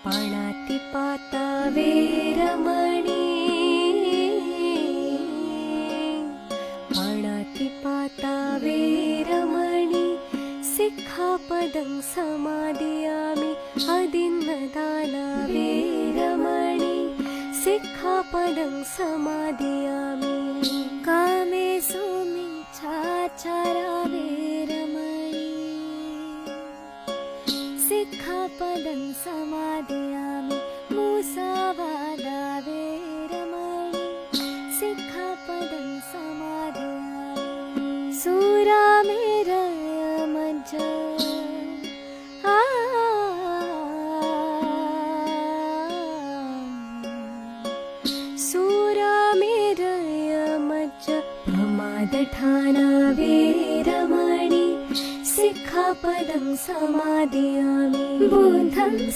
पाणातिपाता वेरमणी पाणातिपाता वेरमणी सिक्खापदं समादयामि अदिन्नदाना वेरमणी सिक्खापदं समादयामि कामेषु मिच्छाचारा वेरमणी सिक्खापदं समादयामि मुसावादा वेरमणी सिक्खापदं समादयामि सुरामेरयमज्ज सुरामेरयमज्ज प्रमादठाना वेरमणी सिक्खापदं समादयामि बुद्धं